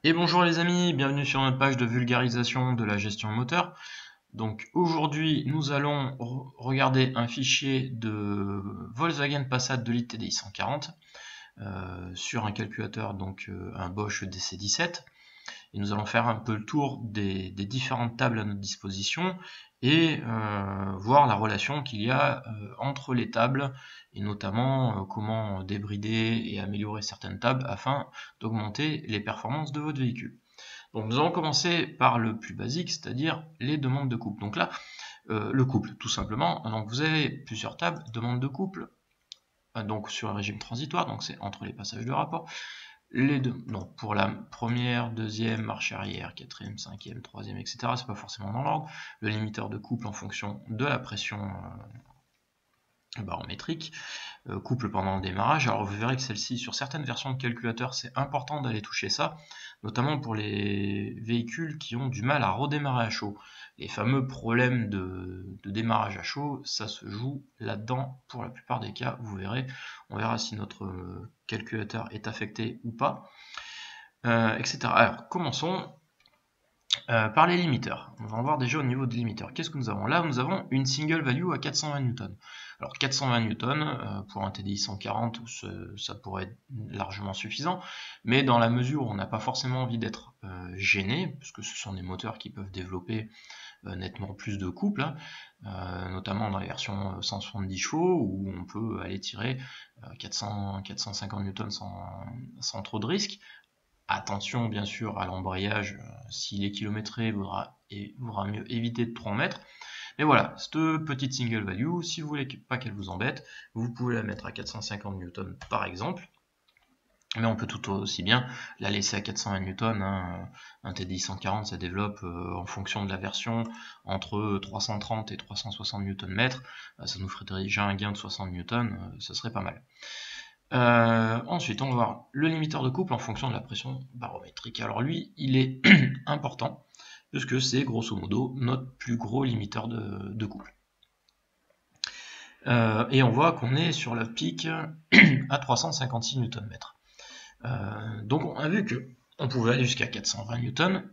Et bonjour les amis, bienvenue sur notre page de vulgarisation de la gestion moteur. Donc aujourd'hui nous allons regarder un fichier de Volkswagen Passat de litre TDI 140 sur un calculateur, donc un Bosch DC17. Et nous allons faire un peu le tour des différentes tables à notre disposition et voir la relation qu'il y a entre les tables et notamment comment débrider et améliorer certaines tables afin d'augmenter les performances de votre véhicule. Donc nous allons commencer par le plus basique, c'est-à-dire les demandes de couple. Donc là, le couple, tout simplement. Donc vous avez plusieurs tables, demandes de couple, donc sur un régime transitoire, donc c'est entre les passages de rapport. Les deux, donc pour la première, deuxième, marche arrière, quatrième, cinquième, troisième, etc. C'est pas forcément dans l'ordre. Le limiteur de couple en fonction de la pression barométrique, couple pendant le démarrage. Alors vous verrez que celle-ci, sur certaines versions de calculateur, c'est important d'aller toucher ça, notamment pour les véhicules qui ont du mal à redémarrer à chaud. Les fameux problèmes de démarrage à chaud, ça se joue là-dedans pour la plupart des cas, vous verrez. On verra si notre calculateur est affecté ou pas, etc. Alors commençons par les limiteurs. On va en voir déjà au niveau des limiteurs. Qu'est-ce que nous avons? Là, nous avons une single value à 420 newtons. Alors 420 newtons, pour un TDI 140, ça pourrait être largement suffisant, mais dans la mesure où on n'a pas forcément envie d'être gêné, parce que ce sont des moteurs qui peuvent développer nettement plus de couple, notamment dans les versions 170 chevaux, où on peut aller tirer 450 newtons sans trop de risques. Attention bien sûr à l'embrayage, s'il est kilométré, il vaudra mieux éviter de trop en mettre. Mais voilà, cette petite single value, si vous voulez pas qu'elle vous embête, vous pouvez la mettre à 450 newtons par exemple. Mais on peut tout aussi bien la laisser à 420 newtons. Hein. Un TDI 140, ça développe en fonction de la version entre 330 et 360 Nm. Ça nous ferait déjà un gain de 60 newtons, ça serait pas mal. Ensuite, on va voir le limiteur de couple en fonction de la pression barométrique. Alors lui, il est important, puisque c'est grosso modo notre plus gros limiteur de couple. Et on voit qu'on est sur la pic à 356 Nm. Donc on a vu qu'on pouvait aller jusqu'à 420 newtons.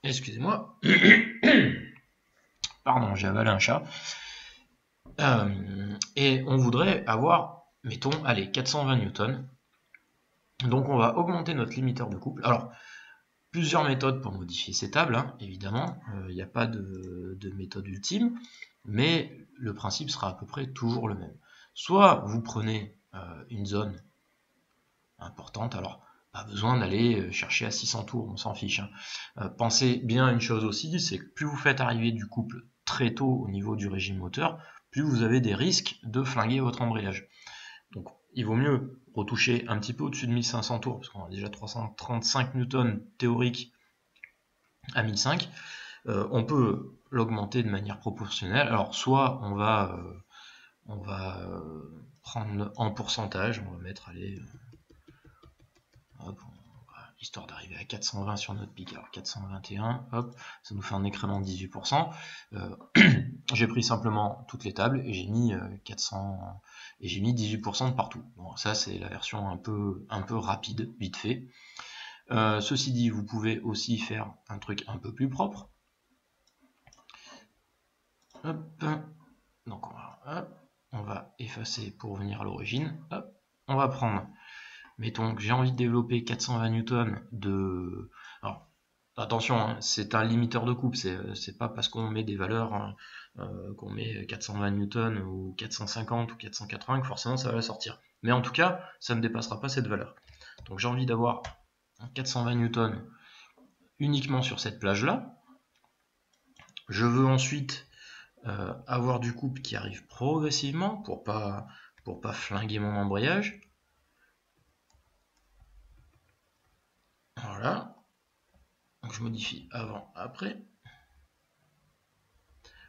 Excusez-moi. Pardon, j'ai avalé un chat. Et on voudrait avoir, mettons, allez, 420 newtons. Donc on va augmenter notre limiteur de couple. Alors, plusieurs méthodes pour modifier ces tables, hein, évidemment. Il n'y a pas de méthode ultime, mais le principe sera à peu près toujours le même. Soit vous prenez une zone importante, alors pas besoin d'aller chercher à 600 tours, on s'en fiche. Hein. Pensez bien à une chose aussi, c'est que plus vous faites arriver du couple très tôt au niveau du régime moteur, plus vous avez des risques de flinguer votre embrayage. Donc il vaut mieux retoucher un petit peu au-dessus de 1500 tours, parce qu'on a déjà 335 newtons théoriques à 1005. On peut l'augmenter de manière proportionnelle. Alors soit on va prendre en pourcentage, on va mettre, allez, hop, histoire d'arriver à 420 sur notre pic. Alors 421, hop, ça nous fait un incrément de 18%. J'ai pris simplement toutes les tables et j'ai mis 400 et j'ai mis 18% de partout. Bon, ça c'est la version un peu rapide, vite fait. Ceci dit, vous pouvez aussi faire un truc un peu plus propre. Hop. Donc on va effacer pour revenir à l'origine. On va prendre, mettons que j'ai envie de développer 420 newtons de... Alors, attention, hein, c'est un limiteur de couple, c'est pas parce qu'on met des valeurs, hein, qu'on met 420 newtons ou 450 ou 480 que forcément ça va sortir. Mais en tout cas, ça ne dépassera pas cette valeur. Donc j'ai envie d'avoir 420 newtons uniquement sur cette plage-là. Je veux ensuite avoir du couple qui arrive progressivement pour pas flinguer mon embrayage. Voilà. Donc je modifie avant, après.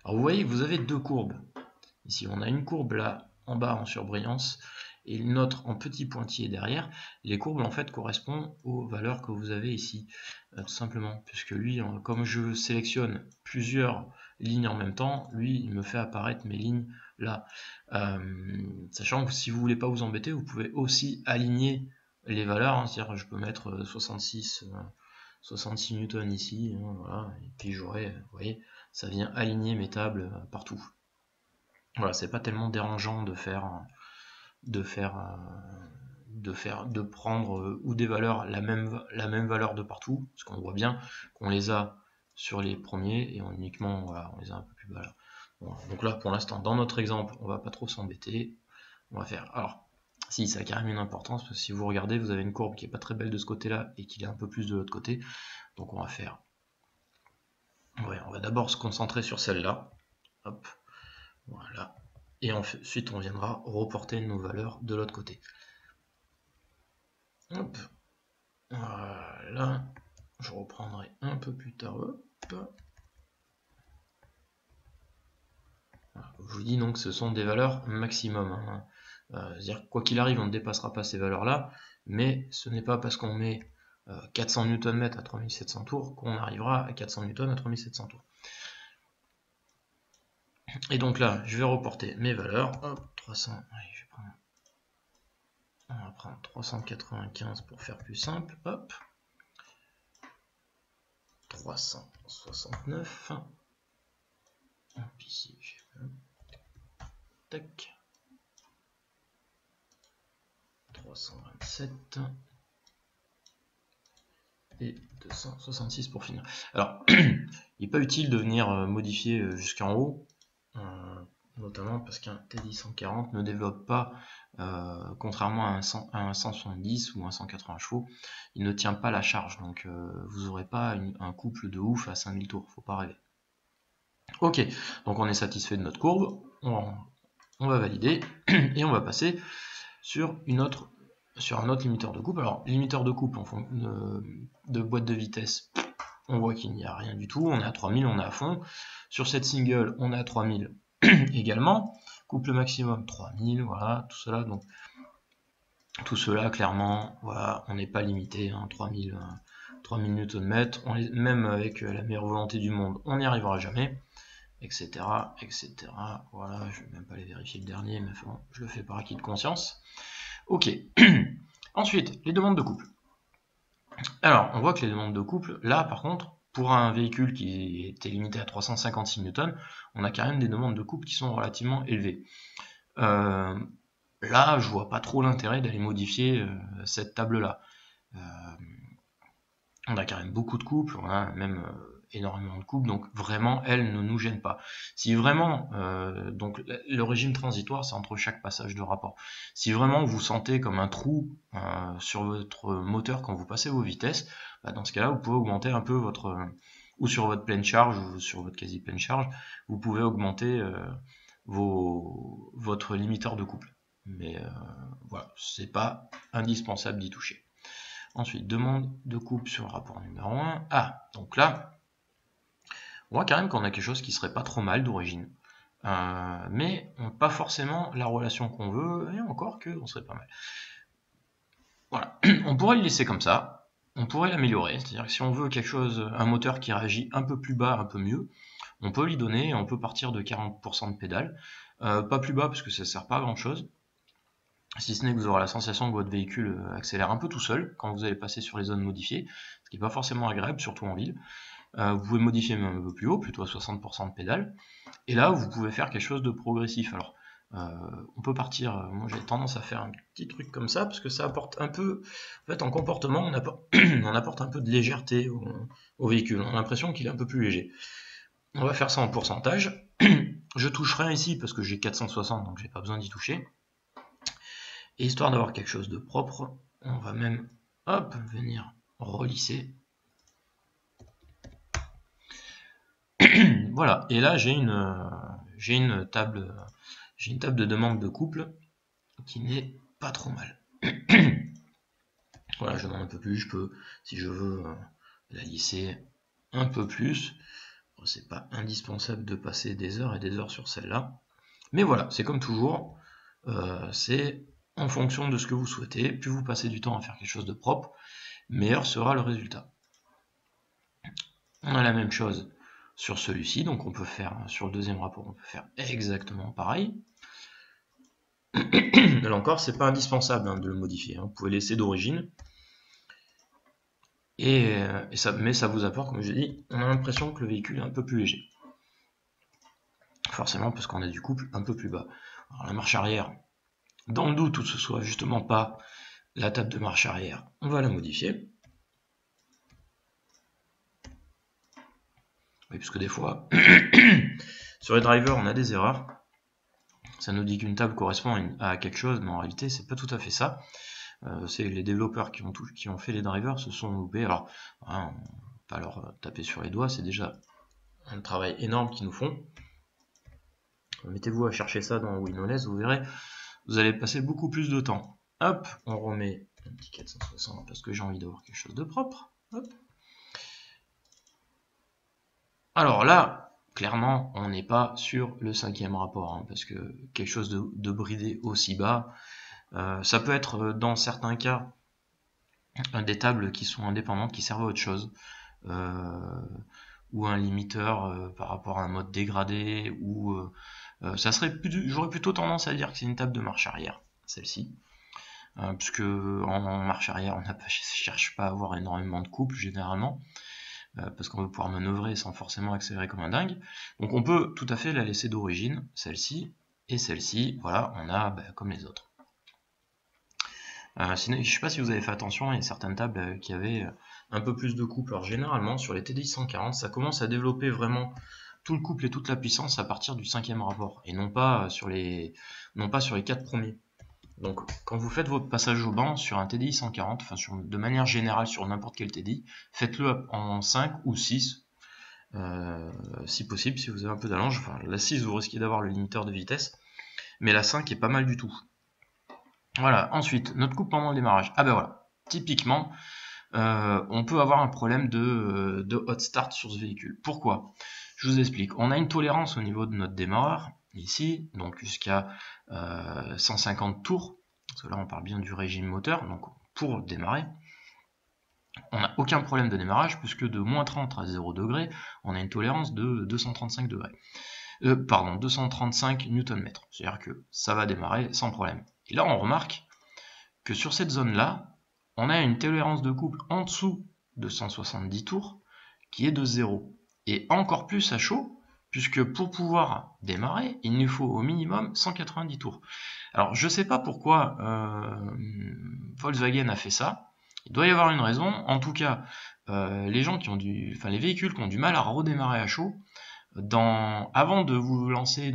Alors vous voyez que vous avez deux courbes. Ici on a une courbe là en bas en surbrillance et une autre en petit pointillé derrière. Les courbes en fait correspondent aux valeurs que vous avez ici, tout simplement, puisque lui, comme je sélectionne plusieurs lignes en même temps, lui il me fait apparaître mes lignes là. Sachant que si vous voulez pas vous embêter, vous pouvez aussi aligner les valeurs, hein, c'est-à-dire je peux mettre 66 66 newtons ici, hein, voilà, et puis j'aurai, vous voyez, ça vient aligner mes tables partout. Voilà, c'est pas tellement dérangeant de prendre ou des valeurs la même valeur de partout, parce qu'on voit bien qu'on les a sur les premiers et uniquement, voilà, on les a un peu plus bas là. Bon, donc là, pour l'instant, dans notre exemple, on va pas trop s'embêter. On va faire. Alors, si, ça a quand même une importance, parce que si vous regardez, vous avez une courbe qui est pas très belle de ce côté-là et qui est un peu plus de l'autre côté. Donc on va faire. Ouais, on va d'abord se concentrer sur celle-là. Hop, voilà. Et ensuite, on viendra reporter nos valeurs de l'autre côté. Hop, voilà. Je reprendrai un peu plus tard. Hop. Voilà. Je vous dis donc, ce sont des valeurs maximum. Hein. C'est-à-dire, quoi qu'il arrive, on ne dépassera pas ces valeurs-là, mais ce n'est pas parce qu'on met 400 Nm à 3700 tours qu'on arrivera à 400 N à 3700 tours. Et donc là, je vais reporter mes valeurs. Hop, 300. Allez, je vais prendre. On va prendre 395 pour faire plus simple. Hop. 369. Hop, ici, tac. 327. Et 266 pour finir. Alors, il n'est pas utile de venir modifier jusqu'en haut, notamment parce qu'un TD140 ne développe pas, contrairement à un 170 ou un 180 chevaux, il ne tient pas la charge, donc vous n'aurez pas un couple de ouf à 5000 tours, faut pas rêver. Ok, donc on est satisfait de notre courbe, on va valider, et on va passer sur un autre limiteur de couple. Alors, limiteur de couple en fonction de boîte de vitesse, on voit qu'il n'y a rien du tout. On est à 3000, on est à fond. Sur cette single, on est à 3000 également. Couple maximum 3000, voilà, tout cela. Donc, tout cela, clairement, voilà, on n'est pas limité. Hein, 3000 Nm. Même avec la meilleure volonté du monde, on n'y arrivera jamais. Etc. etc. Voilà, je ne vais même pas aller vérifier le dernier, mais bon, je le fais par acquis de conscience. Ok. Ensuite, les demandes de couple. Alors, on voit que les demandes de couple, là par contre, pour un véhicule qui était limité à 356 Newton, on a quand même des demandes de couple qui sont relativement élevées. Là, je vois pas trop l'intérêt d'aller modifier cette table-là. On a quand même beaucoup de couples, on a même énormément de couples, donc vraiment, elle ne nous gêne pas. Si vraiment, donc le régime transitoire, c'est entre chaque passage de rapport. Si vraiment vous sentez comme un trou sur votre moteur quand vous passez vos vitesses, bah dans ce cas-là, vous pouvez augmenter un peu votre, ou sur votre pleine charge, ou sur votre quasi pleine charge, vous pouvez augmenter votre limiteur de couple. Mais voilà, c'est pas indispensable d'y toucher. Ensuite, demande de couple sur le rapport numéro 1. Ah, donc là, on voit quand même qu'on a quelque chose qui serait pas trop mal d'origine. Mais pas forcément la relation qu'on veut, et encore que on serait pas mal. Voilà, on pourrait le laisser comme ça, on pourrait l'améliorer, c'est-à-dire que si on veut quelque chose, un moteur qui réagit un peu plus bas, un peu mieux, on peut lui donner, on peut partir de 40% de pédale, pas plus bas parce que ça sert pas à grand chose. Si ce n'est que vous aurez la sensation que votre véhicule accélère un peu tout seul quand vous allez passer sur les zones modifiées, ce qui n'est pas forcément agréable, surtout en ville. Vous pouvez modifier même un peu plus haut, plutôt à 60% de pédale. Et là, vous pouvez faire quelque chose de progressif. Alors, on peut partir, moi j'ai tendance à faire un petit truc comme ça, parce que ça apporte un peu, en fait en comportement, on apporte un peu de légèreté au véhicule. On a l'impression qu'il est un peu plus léger. On va faire ça en pourcentage. Je touche rien ici parce que j'ai 460, donc j'ai pas besoin d'y toucher. Et histoire d'avoir quelque chose de propre, on va même hop, venir relisser. Voilà, et là j'ai une table de demande de couple qui n'est pas trop mal. Voilà, je demande un peu plus, je peux, si je veux, la lisser un peu plus. Bon, c'est pas indispensable de passer des heures et des heures sur celle-là. Mais voilà, c'est comme toujours, c'est en fonction de ce que vous souhaitez, plus vous passez du temps à faire quelque chose de propre, meilleur sera le résultat. On a la même chose sur celui-ci, donc on peut faire, sur le deuxième rapport, on peut faire exactement pareil. Là encore, c'est pas indispensable de le modifier, vous pouvez laisser d'origine. mais ça vous apporte, comme je dis, on a l'impression que le véhicule est un peu plus léger. Forcément parce qu'on a du couple un peu plus bas. Alors la marche arrière, dans le doute où ce soit justement pas la table de marche arrière, on va la modifier. Oui, parce que des fois, sur les drivers, on a des erreurs. Ça nous dit qu'une table correspond à quelque chose, mais en réalité, c'est pas tout à fait ça. C'est les développeurs qui ont fait les drivers se sont loupés. Alors, hein, on va pas leur taper sur les doigts, c'est déjà un travail énorme qu'ils nous font. Mettez-vous à chercher ça dans WinOS, vous verrez, vous allez passer beaucoup plus de temps. Hop, on remet un petit 460 parce que j'ai envie d'avoir quelque chose de propre. Hop. Alors là, clairement, on n'est pas sur le 5e rapport, hein, parce que quelque chose de bridé aussi bas, ça peut être dans certains cas des tables qui sont indépendantes, qui servent à autre chose, ou un limiteur par rapport à un mode dégradé, ou j'aurais plutôt tendance à dire que c'est une table de marche arrière, celle-ci. Puisque en marche arrière, on ne cherche pas à avoir énormément de couple généralement, parce qu'on veut pouvoir manœuvrer sans forcément accélérer comme un dingue. Donc on peut tout à fait la laisser d'origine, celle-ci, et celle-ci, voilà, on a comme les autres. Sinon, je ne sais pas si vous avez fait attention, il y a certaines tables qui avaient un peu plus de couple. Alors généralement, sur les TDI 140, ça commence à développer vraiment tout le couple et toute la puissance à partir du 5e rapport, et non pas sur les 4 premiers. Donc quand vous faites votre passage au banc sur un TDI 140, enfin de manière générale sur n'importe quel TDI, faites-le en 5 ou 6, si possible, si vous avez un peu d'allonge. Enfin, la 6, vous risquez d'avoir le limiteur de vitesse, mais la 5 est pas mal du tout. Voilà, ensuite, notre coupe pendant le démarrage. Ah ben voilà, typiquement, on peut avoir un problème de hot start sur ce véhicule. Pourquoi? Je vous explique. On a une tolérance au niveau de notre démarreur, ici, donc jusqu'à 150 tours, parce que là on parle bien du régime moteur, donc pour démarrer, on n'a aucun problème de démarrage, puisque de moins 30 à 0 degré, on a une tolérance de 235 degrés. 235 Nm, c'est-à-dire que ça va démarrer sans problème. Et là on remarque que sur cette zone-là, on a une tolérance de couple en dessous de 170 tours, qui est de 0. Et encore plus à chaud, puisque pour pouvoir démarrer, il nous faut au minimum 190 tours. Alors je ne sais pas pourquoi Volkswagen a fait ça, il doit y avoir une raison. En tout cas, les véhicules qui ont du mal à redémarrer à chaud, avant de vous lancer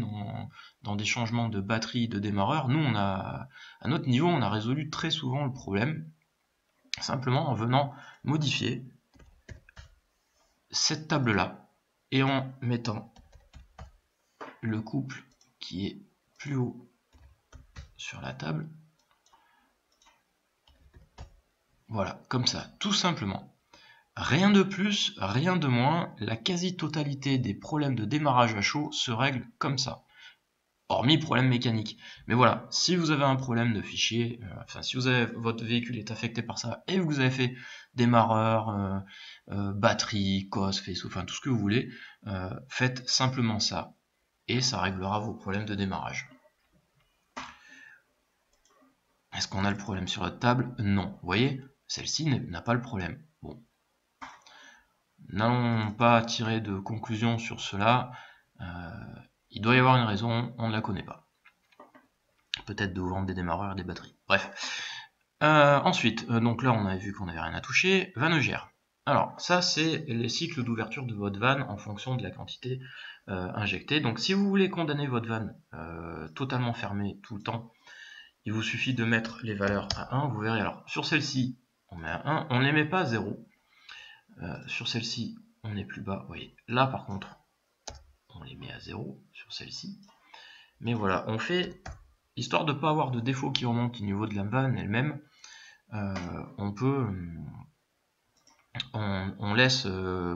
dans des changements de batterie, de démarreur, nous à notre niveau, on a résolu très souvent le problème, simplement en venant modifier cette table-là, et en mettant le couple qui est plus haut sur la table. Voilà, comme ça, tout simplement. Rien de plus, rien de moins, la quasi-totalité des problèmes de démarrage à chaud se règlent comme ça. Hormis problème mécanique. Mais voilà, si vous avez un problème de fichier, si votre véhicule est affecté par ça, et vous avez fait démarreur, batterie, COS, faisceau, enfin tout ce que vous voulez, faites simplement ça, et ça réglera vos problèmes de démarrage. Est-ce qu'on a le problème sur notre table? Non. Vous voyez, celle-ci n'a pas le problème. Bon. N'allons pas tirer de conclusion sur cela. Il doit y avoir une raison, on ne la connaît pas. Peut-être de vendre des démarreurs et des batteries. Bref. Ensuite, donc là on avait vu qu'on n'avait rien à toucher. Vanogère. Alors ça c'est les cycles d'ouverture de votre van en fonction de la quantité injectée. Donc si vous voulez condamner votre van totalement fermée tout le temps, il vous suffit de mettre les valeurs à 1. Vous verrez, alors sur celle-ci on met à 1, on ne les met pas à 0. Sur celle-ci on est plus bas. Vous voyez, là par contre on les met à 0 sur celle-ci. Mais voilà, on fait, histoire de ne pas avoir de défaut qui remonte au niveau de la vanne elle-même, on laisse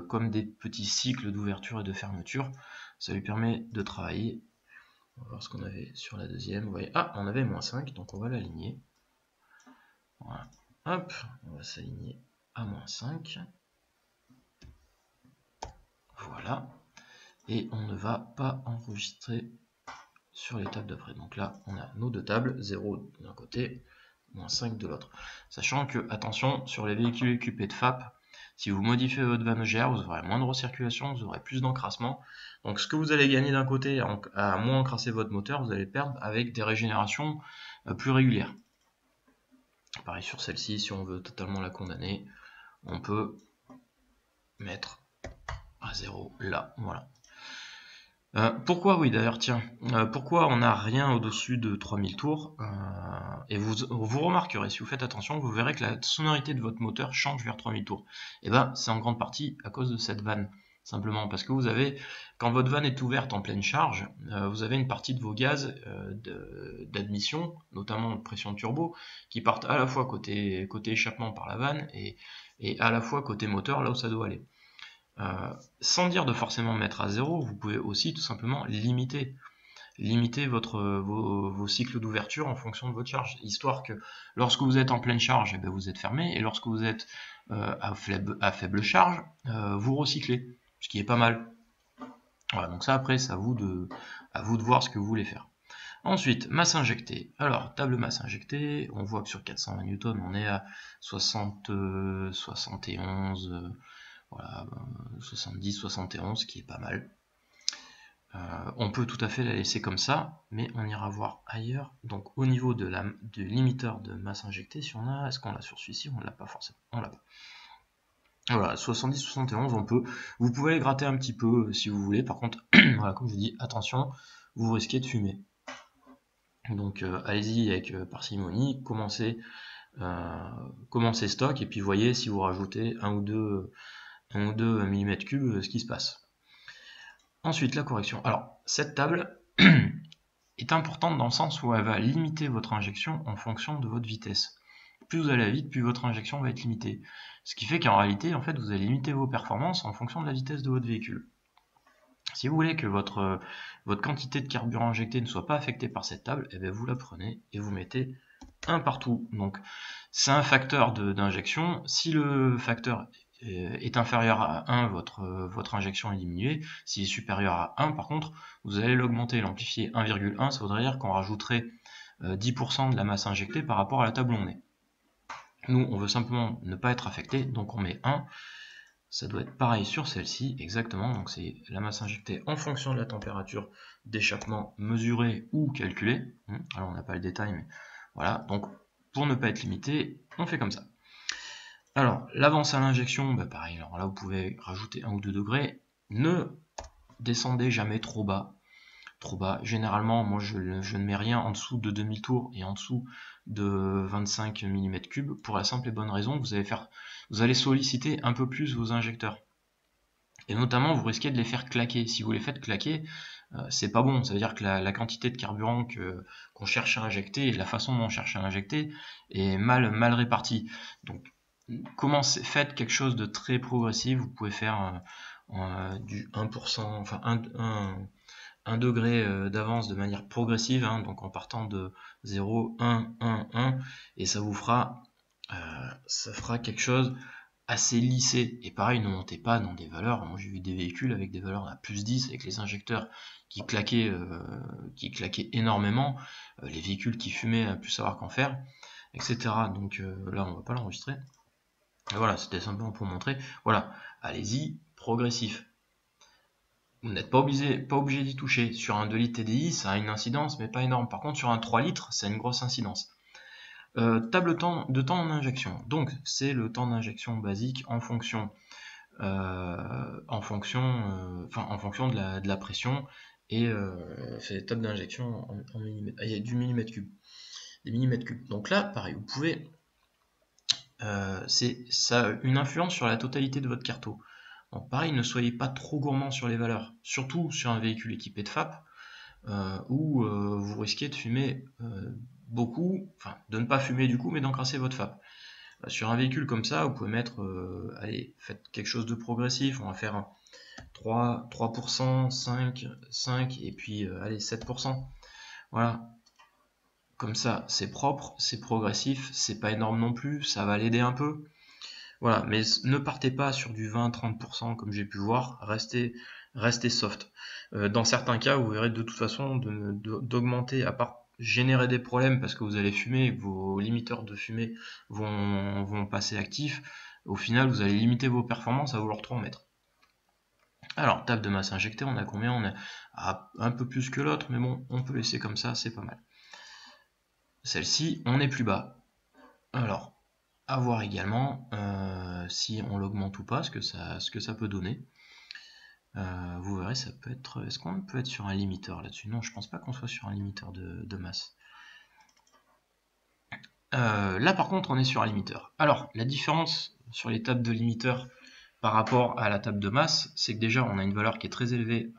comme des petits cycles d'ouverture et de fermeture. Ça lui permet de travailler. On va voir ce qu'on avait sur la deuxième. Vous voyez, on avait moins 5, donc on va l'aligner. Voilà. Hop, on va s'aligner à moins 5. Voilà. Et on ne va pas enregistrer sur les tables d'après. Donc là, on a nos deux tables, 0 d'un côté, moins 5 de l'autre. Sachant que, attention, sur les véhicules équipés de FAP, Si vous modifiez votre van EGR, vous aurez moins de recirculation, vous aurez plus d'encrassement. Donc ce que vous allez gagner d'un côté à moins encrasser votre moteur, vous allez perdre avec des régénérations plus régulières. Pareil sur celle-ci, si on veut totalement la condamner, on peut mettre à 0 là, voilà. Pourquoi, oui d'ailleurs, tiens, pourquoi on n'a rien au-dessus de 3000 tours et vous remarquerez, si vous faites attention, vous verrez que la sonorité de votre moteur change vers 3000 tours. Et ben, c'est en grande partie à cause de cette vanne, simplement parce que vous avez, quand votre vanne est ouverte en pleine charge, vous avez une partie de vos gaz d'admission, notamment de pression de turbo, qui partent à la fois côté échappement par la vanne et à la fois côté moteur, là où ça doit aller. Sans dire de forcément mettre à 0, vous pouvez aussi tout simplement limiter vos cycles d'ouverture en fonction de votre charge, histoire que lorsque vous êtes en pleine charge, eh bien, vous êtes fermé, et lorsque vous êtes à faible charge, vous recyclez, ce qui est pas mal. Voilà, donc ça après c'est à vous de voir ce que vous voulez faire. Ensuite, masse injectée. Alors, table masse injectée, on voit que sur 420 Newton, on est à 71, voilà, 70, 71, ce qui est pas mal. On peut tout à fait la laisser comme ça, mais on ira voir ailleurs. Donc au niveau du limiteur de masse injectée, si on a, est-ce qu'on l'a sur celui-ci? On ne l'a pas forcément, on l'a pas. Voilà, 70, 71, vous pouvez les gratter un petit peu si vous voulez. Par contre, voilà, comme je dis, attention, vous risquez de fumer. Donc allez-y avec parcimonie, commencez stock et puis voyez si vous rajoutez 1 ou 2 mm3 ce qui se passe. Ensuite, la correction. Alors, cette table est importante dans le sens où elle va limiter votre injection en fonction de votre vitesse. Plus vous allez vite, plus votre injection va être limitée. Ce qui fait qu'en réalité, en fait, vous allez limiter vos performances en fonction de la vitesse de votre véhicule. Si vous voulez que votre quantité de carburant injecté ne soit pas affectée par cette table, eh bien vous la prenez et vous mettez 1 partout. Donc, c'est un facteur d'injection. Si le facteur est inférieur à 1, votre injection est diminuée. S'il est supérieur à 1, par contre, vous allez l'augmenter, l'amplifier 1,1, ça voudrait dire qu'on rajouterait 10% de la masse injectée par rapport à la table où on est. Nous, on veut simplement ne pas être affecté, donc on met 1. Ça doit être pareil sur celle-ci, exactement. Donc c'est la masse injectée en fonction de la température d'échappement mesurée ou calculée. Alors on n'a pas le détail, mais voilà. Donc pour ne pas être limité, on fait comme ça. Alors, l'avance à l'injection, bah pareil, alors là vous pouvez rajouter 1 ou 2 degrés. Ne descendez jamais trop bas. Trop bas. Généralement, moi je ne mets rien en dessous de 2000 tours et en dessous de 25 mm3 pour la simple et bonne raison que vous allez solliciter un peu plus vos injecteurs. Et notamment, vous risquez de les faire claquer. Si vous les faites claquer, c'est pas bon. Ça veut dire que la quantité de carburant qu'on cherche à injecter et la façon dont on cherche à injecter est mal répartie. Donc, faites quelque chose de très progressif. Vous pouvez faire du 1%, enfin 1 degré d'avance de manière progressive, hein, donc en partant de 0, 1, 1, 1, et ça vous fera quelque chose assez lissé. Et pareil, ne montez pas dans des valeurs. Moi j'ai vu des véhicules avec des valeurs à plus 10 avec les injecteurs qui claquaient énormément, les véhicules qui fumaient à plus savoir qu'en faire, etc. Donc là on va pas l'enregistrer. Voilà, c'était simplement pour montrer. Voilà, allez-y, progressif. Vous n'êtes pas obligé d'y toucher. Sur un 2 litres TDI, ça a une incidence, mais pas énorme. Par contre, sur un 3 litres, ça a une grosse incidence. Table de temps d'injection. Donc, c'est le temps d'injection basique en fonction de la pression et c'est les tables d'injection en millimètres. Il y a du millimètre cube. Des millimètres cubes. Donc là, pareil, vous pouvez. Ça a une influence sur la totalité de votre carto. Donc pareil, ne soyez pas trop gourmand sur les valeurs, surtout sur un véhicule équipé de FAP, où vous risquez de fumer beaucoup, enfin de ne pas fumer du coup, mais d'encrasser votre FAP. Sur un véhicule comme ça, vous pouvez mettre, allez, faites quelque chose de progressif, on va faire 3%, 5, et puis allez, 7%. Voilà. Comme ça, c'est propre, c'est progressif, c'est pas énorme non plus, ça va l'aider un peu. Voilà, mais ne partez pas sur du 20-30% comme j'ai pu voir, restez soft. Dans certains cas, vous verrez de toute façon d'augmenter, à part générer des problèmes parce que vous allez fumer, vos limiteurs de fumée vont passer actifs, au final vous allez limiter vos performances à vouloir trop en mettre. Alors, table de masse injectée, on a combien? On a un peu plus que l'autre, mais bon, on peut laisser comme ça, c'est pas mal. Celle-ci, on est plus bas. Alors, à voir également si on l'augmente ou pas, ce que ça peut donner. Vous verrez, ça peut être... Est-ce qu'on peut être sur un limiteur là-dessus? Non, je pense pas qu'on soit sur un limiteur de masse. Là, par contre, on est sur un limiteur. Alors, la différence sur les tables de limiteur par rapport à la table de masse, c'est que déjà, on a une valeur qui est très élevée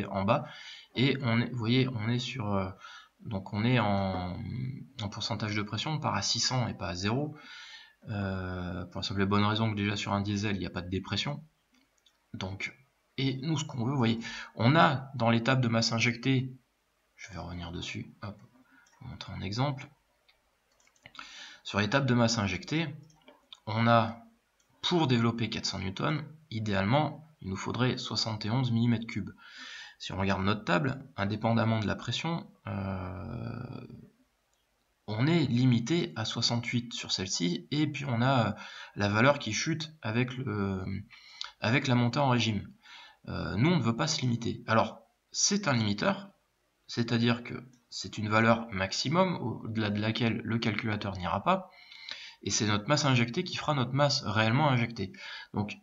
en bas. Et vous voyez, on est sur... donc on est en pourcentage de pression, on part à 600 et pas à 0. Pour la simple et bonne raison que déjà sur un diesel, il n'y a pas de dépression. Donc, et nous, ce qu'on veut, vous voyez, on a dans les tables de masse injectée, je vais revenir dessus, hop, pour montrer un exemple. Sur les tables de masse injectée, on a, pour développer 400 Newton, idéalement, il nous faudrait 71 mm3. Si on regarde notre table, indépendamment de la pression, on est limité à 68 sur celle-ci, et puis on a la valeur qui chute avec la montée en régime. Nous, on ne veut pas se limiter. Alors, c'est un limiteur, c'est-à-dire que c'est une valeur maximum, au-delà de laquelle le calculateur n'ira pas, et c'est notre masse injectée qui fera notre masse réellement injectée. Donc,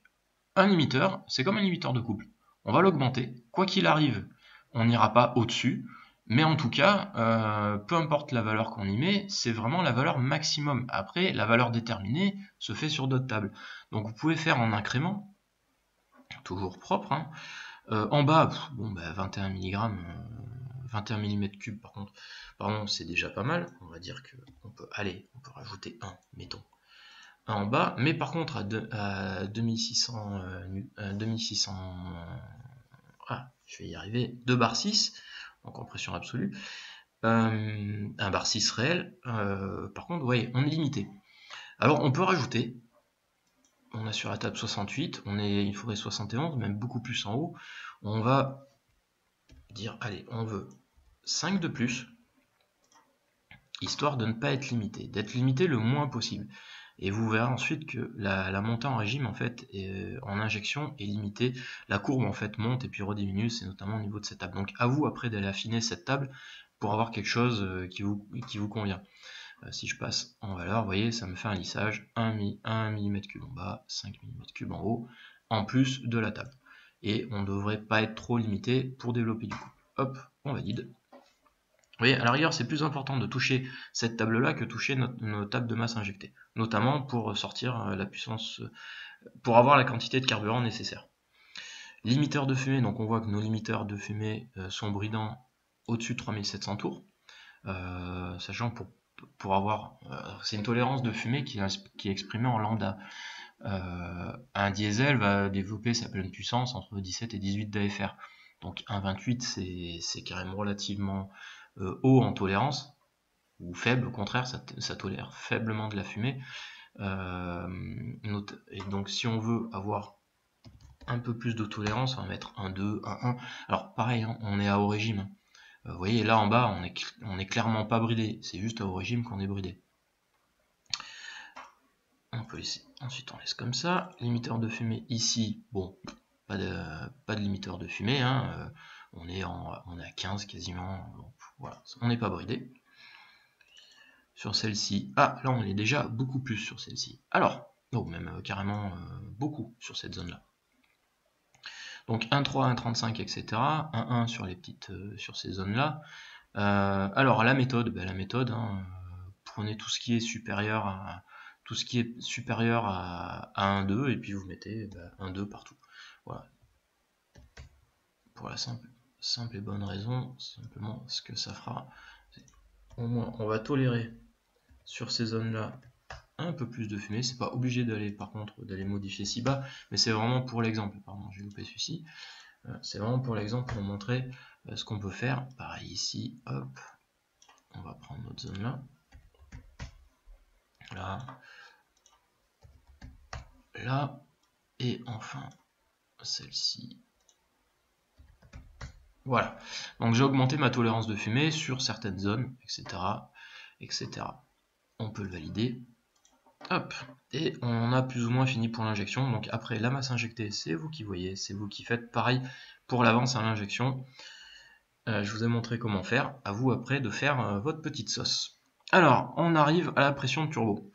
un limiteur, c'est comme un limiteur de couple. On va l'augmenter, quoi qu'il arrive, on n'ira pas au-dessus, mais en tout cas, peu importe la valeur qu'on y met, c'est vraiment la valeur maximum. Après, la valeur déterminée se fait sur d'autres tables. Donc vous pouvez faire en incrément, toujours propre, hein. En bas, bon, bah, 21 mg, 21 mm3 par contre, pardon, c'est déjà pas mal. On va dire qu'on peut, allez, on peut rajouter 1, mettons. Un en bas, mais par contre à 2600, je vais y arriver, 2 bar 6, donc en pression absolue, un bar 6 réel, par contre, ouais, on est limité. Alors on peut rajouter, on a sur la table 68, il faudrait 71, même beaucoup plus en haut. On va dire, allez, on veut 5 de plus, histoire de ne pas être limité, d'être limité le moins possible. Et vous verrez ensuite que la montée en régime en fait en injection est limitée. La courbe en fait monte et puis rediminue, c'est notamment au niveau de cette table. Donc à vous après d'aller affiner cette table pour avoir quelque chose qui vous convient. Si je passe en valeur, vous voyez, ça me fait un lissage 1 mm3 en bas, 5 mm3 en haut, en plus de la table. Et on ne devrait pas être trop limité pour développer du coup. Hop, on valide. Vous voyez, à la rigueur, c'est plus important de toucher cette table-là que toucher nos tables de masse injectée, notamment pour sortir la puissance, pour avoir la quantité de carburant nécessaire. Limiteur de fumée, donc on voit que nos limiteurs de fumée sont bridants au-dessus de 3700 tours, sachant que pour avoir, c'est une tolérance de fumée qui est exprimée en lambda. Un diesel va développer sa pleine puissance entre 17 et 18 d'AFR, donc 1,28 c'est carrément relativement haut en tolérance, ou faible, au contraire, ça tolère faiblement de la fumée. Et donc si on veut avoir un peu plus de tolérance, on va mettre 1,2, 1,1. Alors pareil, hein, on est à haut régime. Vous voyez, là en bas, on est clairement pas bridé, c'est juste à haut régime qu'on est bridé. On peut laisser, ensuite on laisse comme ça. Limiteur de fumée ici, bon, pas de limiteur de fumée, hein, on est à 15 quasiment, donc voilà, on n'est pas bridé. Sur celle-ci, là on est déjà beaucoup plus sur celle-ci. Alors, même carrément beaucoup sur cette zone-là. Donc 1,3, 1,35, etc. 1,1 sur sur ces zones-là. Alors la méthode, hein, prenez tout ce qui est supérieur à 1,2 et puis vous mettez 1,2 partout. Voilà. Pour la simple et bonne raison, simplement ce que ça fera, au moins on va tolérer sur ces zones-là un peu plus de fumée. C'est pas obligé d'aller modifier si bas, mais c'est vraiment pour l'exemple. Pardon, j'ai loupé celui-ci. C'est vraiment pour l'exemple pour montrer ce qu'on peut faire. Pareil ici, hop, on va prendre notre zone là. Là, et enfin celle-ci. Voilà, donc j'ai augmenté ma tolérance de fumée sur certaines zones, etc. On peut le valider. Hop, et on a plus ou moins fini pour l'injection. Donc après la masse injectée, c'est vous qui voyez, c'est vous qui faites. Pareil pour l'avance à l'injection. Je vous ai montré comment faire. À vous après de faire votre petite sauce. Alors, on arrive à la pression de turbo.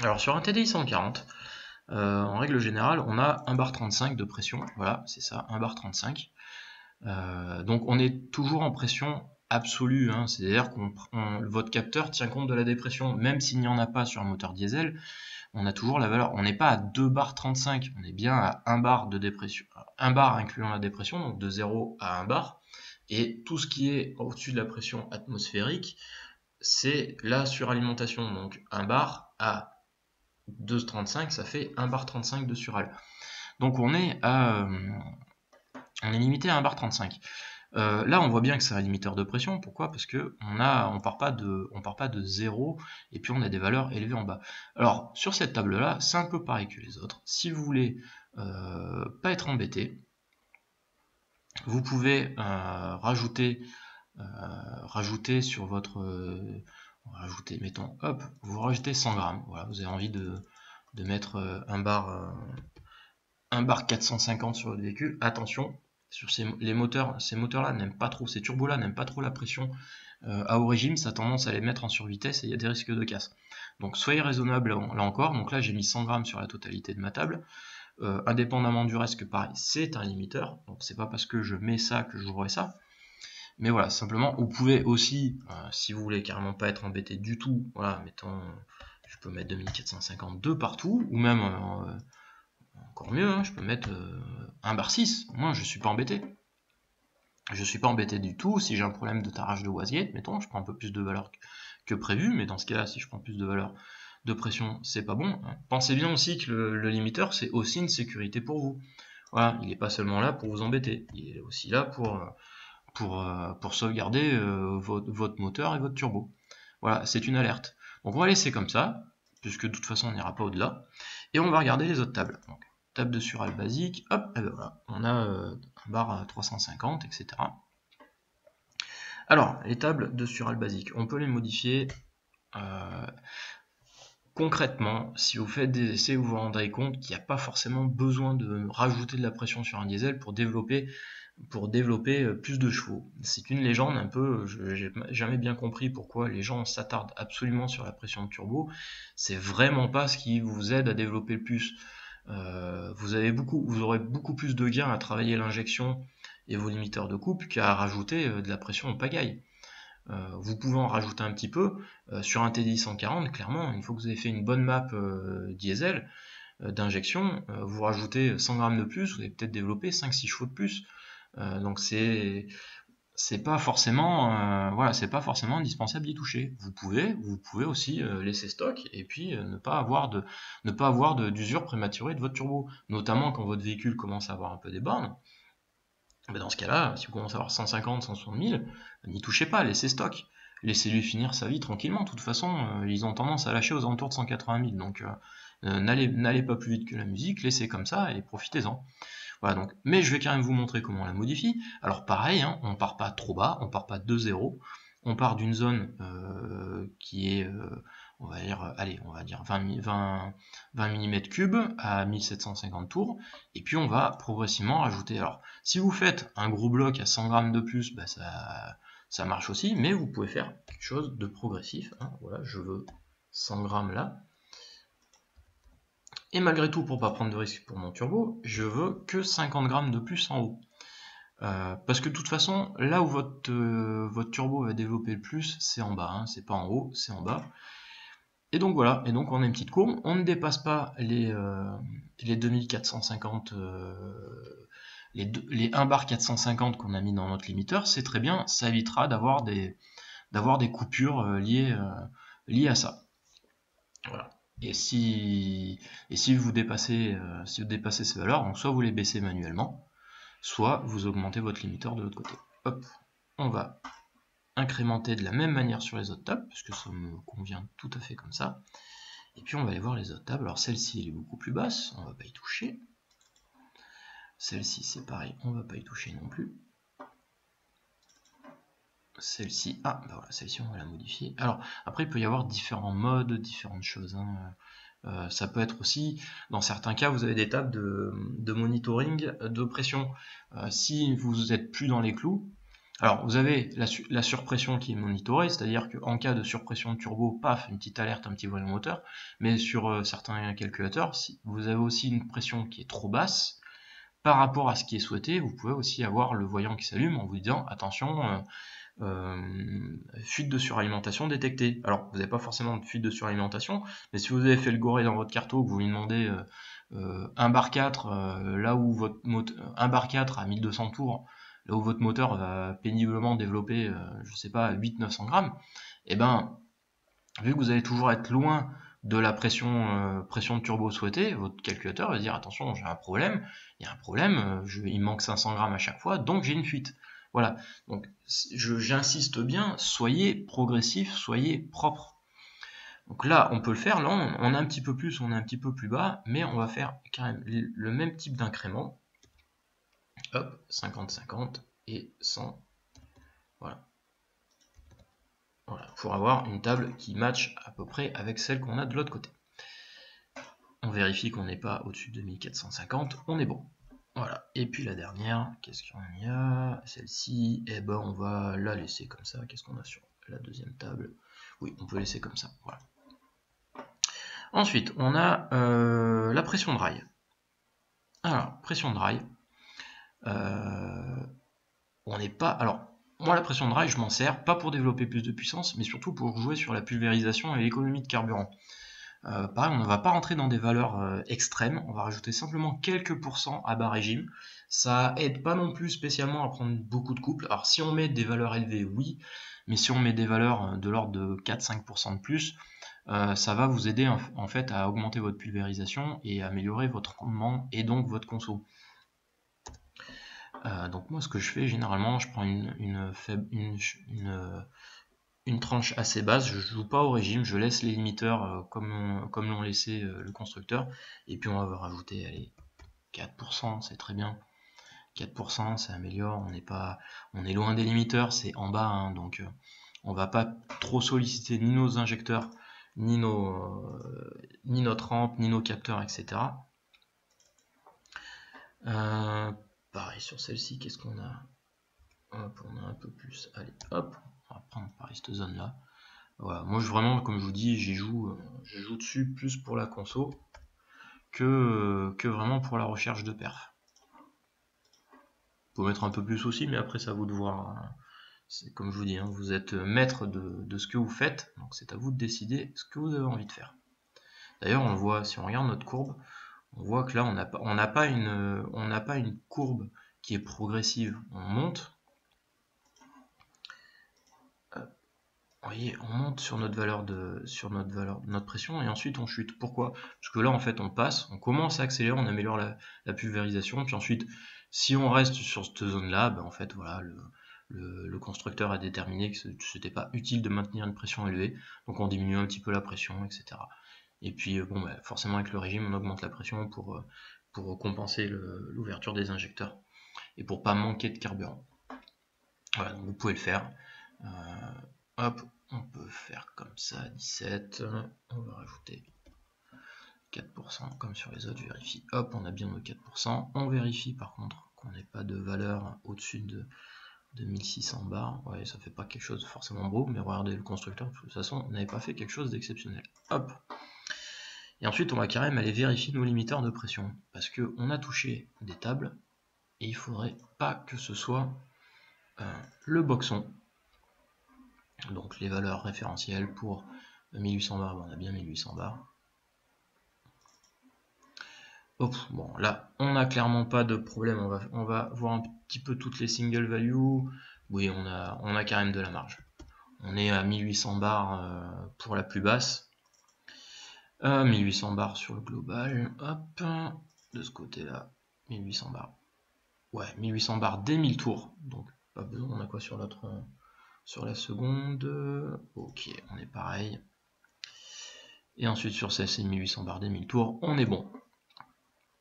Alors sur un TDI 140, en règle générale, on a 1 bar 35 de pression. Voilà, c'est ça, 1 bar 35. Donc on est toujours en pression absolue, hein, c'est-à-dire que votre capteur tient compte de la dépression, même s'il n'y en a pas sur un moteur diesel, on a toujours la valeur. On n'est pas à 2 bar 35, on est bien à 1 bar de dépression, 1 bar incluant la dépression, donc de 0 à 1 bar. Et tout ce qui est au-dessus de la pression atmosphérique, c'est la suralimentation. Donc 1 bar à 2,35, ça fait 1 bar 35 de sural. Donc on est limité à 1 bar 35. Là, on voit bien que c'est un limiteur de pression. Pourquoi? Parce que on part pas de 0 et puis on a des valeurs élevées en bas. Alors, sur cette table-là, c'est un peu pareil que les autres. Si vous voulez pas être embêté, vous pouvez rajouter sur votre... mettons, hop, vous rajoutez 100 grammes. Voilà, vous avez envie de mettre un bar 450 sur votre véhicule. Attention, sur ces moteurs-là n'aiment pas trop, ces turbos-là n'aiment pas trop la pression à haut régime, ça a tendance à les mettre en survitesse et il y a des risques de casse. Donc soyez raisonnable là encore. Donc là j'ai mis 100 grammes sur la totalité de ma table. Indépendamment du reste, que pareil, c'est un limiteur. Donc c'est pas parce que je mets ça que je jouerai ça. Mais voilà, simplement, vous pouvez aussi, si vous voulez carrément pas être embêté du tout, voilà, mettons, je peux mettre 2452 partout, ou même encore mieux, hein, je peux mettre 1 bar 6, moi je suis pas embêté. Je suis pas embêté du tout. Si j'ai un problème de tarage de wastegate, mettons, je prends un peu plus de valeur que prévu, mais dans ce cas-là, si je prends plus de valeur de pression, c'est pas bon. Pensez bien aussi que le limiteur, c'est aussi une sécurité pour vous. Voilà, il n'est pas seulement là pour vous embêter, il est aussi là pour sauvegarder votre moteur et votre turbo. Voilà, c'est une alerte. Donc on va laisser comme ça, puisque de toute façon on n'ira pas au-delà, et on va regarder les autres tables. Donc, table de sural basique, hop, et ben voilà, on a un bar à 350, etc. Alors, les tables de sural basique, on peut les modifier concrètement. Si vous faites des essais, vous vous rendrez compte qu'il n'y a pas forcément besoin de rajouter de la pression sur un diesel pour développer plus de chevaux. C'est une légende un peu, j'ai jamais bien compris pourquoi les gens s'attardent absolument sur la pression de turbo. C'est vraiment pas ce qui vous aide à développer le plus. Vous aurez beaucoup plus de gains à travailler l'injection et vos limiteurs de couple qu'à rajouter de la pression en pagaille. Vous pouvez en rajouter un petit peu. Sur un TDI 140, clairement, une fois que vous avez fait une bonne map diesel d'injection, vous rajoutez 100 grammes de plus, vous allez peut-être développer 5-6 chevaux de plus. Donc c'est pas forcément c'est pas forcément indispensable d'y toucher. Vous pouvez aussi laisser stock et puis ne pas avoir d'usure prématurée de votre turbo, notamment quand votre véhicule commence à avoir un peu des bornes. Dans ce cas-là, si vous commencez à avoir 150, 160 000, n'y touchez pas, laissez stock. Laissez-lui finir sa vie tranquillement. De toute façon, ils ont tendance à lâcher aux alentours de 180 000. Donc n'allez pas plus vite que la musique, laissez comme ça et profitez-en. Voilà, donc, mais je vais quand même vous montrer comment on la modifie. Alors pareil, hein, on part pas trop bas, on part pas de 0, on part d'une zone qui est, on va dire 20 mm3 à 1750 tours, et puis on va progressivement rajouter. Alors, si vous faites un gros bloc à 100 grammes de plus, bah, ça marche aussi, mais vous pouvez faire quelque chose de progressif. Hein. Voilà, je veux 100 grammes là. Et malgré tout, pour pas prendre de risque pour mon turbo, je veux que 50 grammes de plus en haut. Parce que de toute façon, là où votre turbo va développer le plus, c'est en bas, hein, c'est pas en haut, c'est en bas. Et donc voilà, et donc on a une petite courbe, on ne dépasse pas les 2450, les 1 bar 450 qu'on a mis dans notre limiteur, c'est très bien, ça évitera d'avoir des coupures liées à ça. Voilà. Et si vous dépassez ces valeurs, donc soit vous les baissez manuellement, soit vous augmentez votre limiteur de l'autre côté. Hop, on va incrémenter de la même manière sur les autres tables, parce que ça me convient tout à fait comme ça. Et puis on va aller voir les autres tables. Alors celle-ci, elle est beaucoup plus basse, on va pas y toucher. Celle-ci, c'est pareil, on va pas y toucher non plus. celle-ci, ah bah voilà, celle-ci on va la modifier. Alors après il peut y avoir différents modes, différentes choses, hein. Ça peut être aussi, dans certains cas, vous avez des tables de monitoring de pression. Si vous n'êtes plus dans les clous, alors vous avez la surpression qui est monitorée, c'est-à-dire qu'en cas de surpression de turbo, paf, une petite alerte, un petit volume moteur, mais sur certains calculateurs, si vous avez aussi une pression qui est trop basse, par rapport à ce qui est souhaité, vous pouvez aussi avoir le voyant qui s'allume en vous disant attention, fuite de suralimentation détectée. Alors vous n'avez pas forcément de fuite de suralimentation, mais si vous avez fait le goré dans votre carto, que vous lui demandez un bar 4, là où votre un bar 4 à 1200 tours, là où votre moteur va péniblement développer, je sais pas, 800-900 grammes, et ben vu que vous allez toujours être loin de la pression, pression de turbo souhaitée, votre calculateur va dire attention, j'ai un problème, il y a un problème, il me manque 500 grammes à chaque fois, donc j'ai une fuite. Voilà, donc j'insiste bien, soyez progressif, soyez propre. Donc là, on peut le faire, là on est un petit peu plus, on est un petit peu plus bas, mais on va faire quand même le même type d'incrément. Hop, 50-50 et 100. Voilà. Voilà, pour avoir une table qui match à peu près avec celle qu'on a de l'autre côté. On vérifie qu'on n'est pas au-dessus de 1450, on est bon. Voilà, et puis la dernière, qu'est-ce qu'il y a? Celle-ci, eh ben on va la laisser comme ça. Qu'est-ce qu'on a sur la deuxième table? Oui, on peut laisser comme ça, voilà. Ensuite, on a la pression de rail. Alors, pression de rail, on n'est pas... Alors, moi la pression de rail, je m'en sers, pas pour développer plus de puissance, mais surtout pour jouer sur la pulvérisation et l'économie de carburant. Pareil, on ne va pas rentrer dans des valeurs extrêmes, on va rajouter simplement quelques pourcents à bas régime. Ça aide pas non plus spécialement à prendre beaucoup de couple. Alors si on met des valeurs élevées, oui, mais si on met des valeurs de l'ordre de 4-5% de plus, ça va vous aider en fait à augmenter votre pulvérisation et améliorer votre rendement et donc votre conso. Donc moi ce que je fais généralement, je prends une tranche assez basse, je joue pas au régime, je laisse les limiteurs comme l'ont laissé le constructeur, et puis on va rajouter allez, 4%, c'est très bien. 4%, ça améliore, on est loin des limiteurs, c'est en bas, hein, donc on va pas trop solliciter ni nos injecteurs, ni notre rampe, ni nos capteurs, etc. Pareil sur celle-ci, qu'est-ce qu'on a? Hop, on a un peu plus, allez, hop, on va prendre pareil cette zone là. Voilà, moi vraiment, comme je vous dis, j'y joue dessus plus pour la conso que vraiment pour la recherche de perf. Faut mettre un peu plus aussi, mais après c'est à vous de voir. Hein. C'est comme je vous dis, hein, vous êtes maître de ce que vous faites, donc c'est à vous de décider ce que vous avez envie de faire. D'ailleurs, on voit, si on regarde notre courbe, on voit que là on n'a pas une courbe qui est progressive. On monte. Vous voyez, on monte sur notre valeur de notre pression et ensuite on chute. Pourquoi? Parce que là en fait on passe, on commence à accélérer, on améliore la pulvérisation, puis ensuite si on reste sur cette zone là, ben, en fait voilà, le constructeur a déterminé que ce n'était pas utile de maintenir une pression élevée, donc on diminue un petit peu la pression, etc. Et puis bon, ben, forcément avec le régime on augmente la pression pour compenser l'ouverture des injecteurs et pour pas manquer de carburant. Voilà, donc vous pouvez le faire. Hop, on peut faire comme ça, 17, on va rajouter 4% comme sur les autres, je vérifie, hop, on a bien nos 4%, on vérifie par contre qu'on n'ait pas de valeur au-dessus de 1600 bars, ouais, ça fait pas quelque chose de forcément beau, mais regardez le constructeur, de toute façon, on n'avait pas fait quelque chose d'exceptionnel, hop, et ensuite on va quand même aller vérifier nos limiteurs de pression, parce qu'on a touché des tables, et il faudrait pas que ce soit le boxon. Donc les valeurs référentielles pour 1800 bars, on a bien 1800 bars. Hop, bon là, on n'a clairement pas de problème, on va voir un petit peu toutes les single values. Oui, on a quand même de la marge. On est à 1800 bars pour la plus basse. 1800 bars sur le global. Hop, de ce côté-là, 1800 bars. Ouais, 1800 bars dès 1000 tours. Donc, pas besoin, on a quoi sur l'autre... Sur la seconde, ok, on est pareil. Et ensuite sur celle-ci, 1800 bars des 1000 tours, on est bon.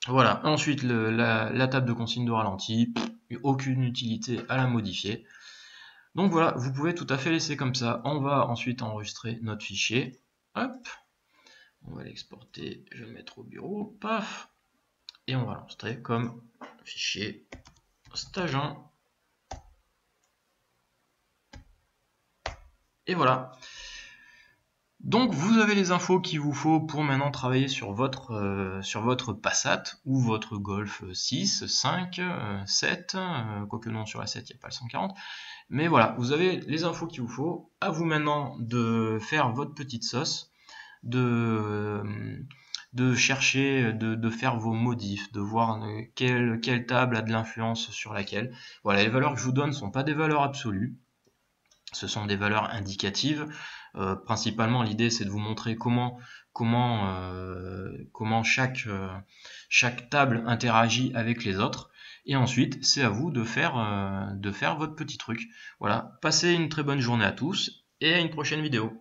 Voilà, ensuite la table de consigne de ralenti, aucune utilité à la modifier. Donc voilà, vous pouvez tout à fait laisser comme ça. On va ensuite enregistrer notre fichier. Hop, on va l'exporter, je vais le mettre au bureau, paf, et on va l'enregistrer comme fichier stage 1. Et voilà. Donc vous avez les infos qu'il vous faut pour maintenant travailler sur votre Passat ou votre Golf 6, 5, 7, quoique non, sur la 7 il n'y a pas le 140. Mais voilà, vous avez les infos qu'il vous faut. À vous maintenant de faire votre petite sauce, de chercher, de faire vos modifs, de voir quelle table a de l'influence sur laquelle. Voilà, les valeurs que je vous donne ne sont pas des valeurs absolues. Ce sont des valeurs indicatives. Principalement, l'idée, c'est de vous montrer comment chaque table interagit avec les autres. Et ensuite, c'est à vous de faire votre petit truc. Voilà, passez une très bonne journée à tous et à une prochaine vidéo.